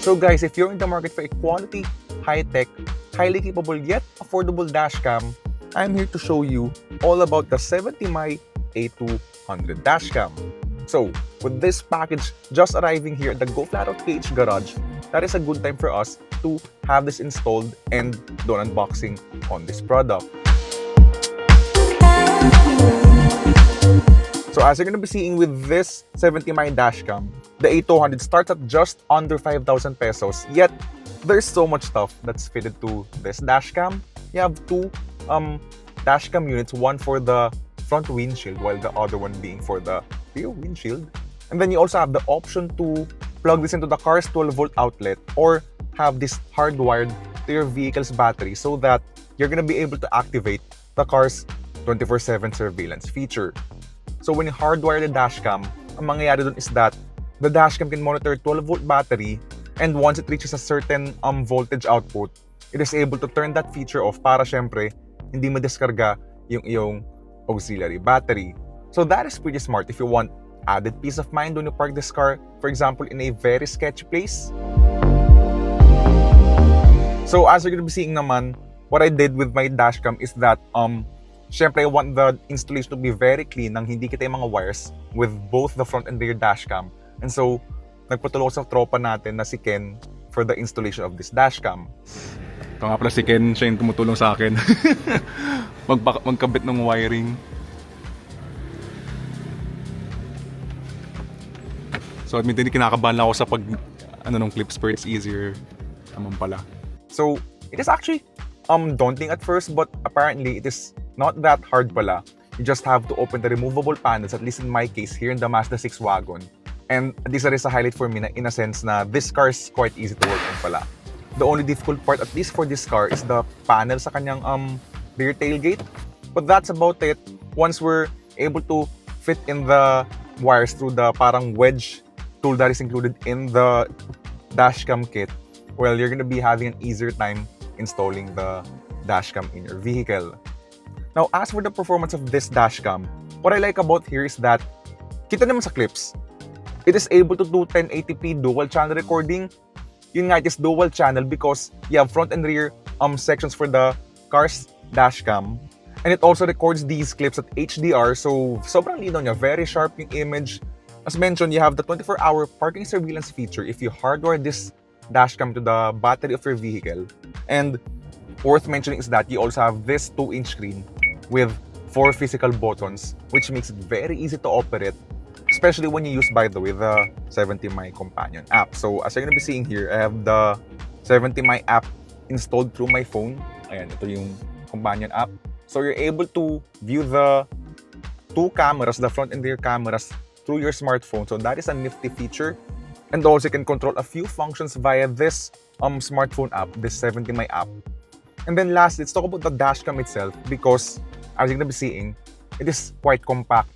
So guys, if you're in the market for a quality, high-tech, highly capable yet affordable dashcam, I'm here to show you all about the 70mai A200 Dashcam. So, with this package just arriving here at the Go Flat Out PH garage, that is a good time for us to have this installed and do an unboxing on this product. So as you're going to be seeing with this 70mai Dashcam, the A200 starts at just under 5,000 pesos, yet there's so much stuff that's fitted to this dashcam. You have two dashcam units, one for the front windshield while the other one being for the rear windshield. And then you also have the option to plug this into the car's 12-volt outlet or have this hardwired to your vehicle's battery so that you're going to be able to activate the car's 24/7 surveillance feature. So when you hardwire the dashcam, ang mangyayari dun is that the dashcam can monitor a 12-volt battery, and once it reaches a certain voltage output, it is able to turn that feature off para syempre hindi madiskarga yung iyong auxiliary battery. So that is pretty smart if you want added peace of mind when you park this car, for example, in a very sketchy place. So as you're going to be seeing naman, what I did with my dashcam is that syempre I want the installation to be very clean nang hindi kita yung mga wires with both the front and rear dashcam. And so, nagpatulong sa tropa natin na si Ken for the installation of this dashcam. Ito nga pala si Ken, siya yung tumutulong sa akin. Magkabit ng wiring. So, admittedly, kinakabahan lang ako sa ng clips, pero it's easier naman pala. So, it is actually daunting at first, but apparently it is not that hard pala. You just have to open the removable panels, at least in my case, here in the Mazda 6 wagon. And this is a highlight for me na in a sense na this car is quite easy to work on pala. The only difficult part, at least for this car, is the panel sa kanyang rear tailgate. But that's about it. Once we're able to fit in the wires through the parang wedge tool that is included in the dashcam kit, well, you're gonna be having an easier time installing the dashcam in your vehicle. Now, as for the performance of this dashcam, what I like about here is that kita naman sa clips, it is able to do 1080p dual channel recording. Yun nga, it is dual channel because you have front and rear sections for the car's dashcam. And it also records these clips at HDR, so sobrang linaw niya, very sharp yung image. As mentioned, you have the 24-hour parking surveillance feature if you hardwire this dashcam to the battery of your vehicle. And worth mentioning is that you also have this 2-inch screen with 4 physical buttons, which makes it very easy to operate, especially when you use, by the way, the 70mai companion app. So as you're gonna be seeing here, I have the 70mai app installed through my phone. Ayan, ito yung companion app. So you're able to view the two cameras, the front and rear cameras, through your smartphone. So that is a nifty feature. And also you can control a few functions via this smartphone app, this 70mai app. And then last, let's talk about the dashcam itself, because as you're gonna be seeing, it is quite compact.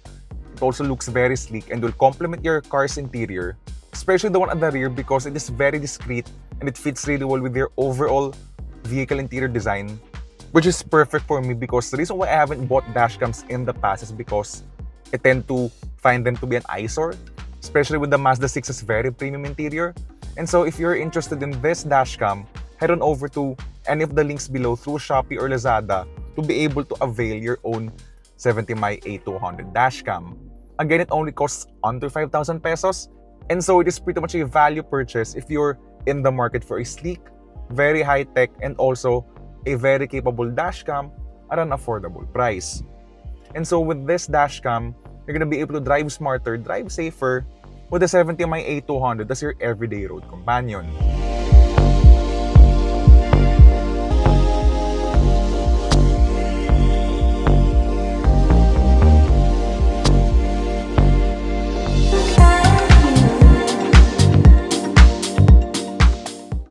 It also looks very sleek and will complement your car's interior, especially the one at the rear because it is very discreet and it fits really well with your overall vehicle interior design, which is perfect for me because the reason why I haven't bought dashcams in the past is because I tend to find them to be an eyesore, especially with the Mazda 6's very premium interior. And so if you're interested in this dashcam, head on over to any of the links below through Shopee or Lazada to be able to avail your own 70mai A200 Dashcam. Again, it only costs under 5,000 pesos, and so it is pretty much a value purchase if you're in the market for a sleek, very high-tech, and also a very capable dashcam at an affordable price. And so with this dashcam, you're gonna be able to drive smarter, drive safer with the 70mai A200 as your everyday road companion.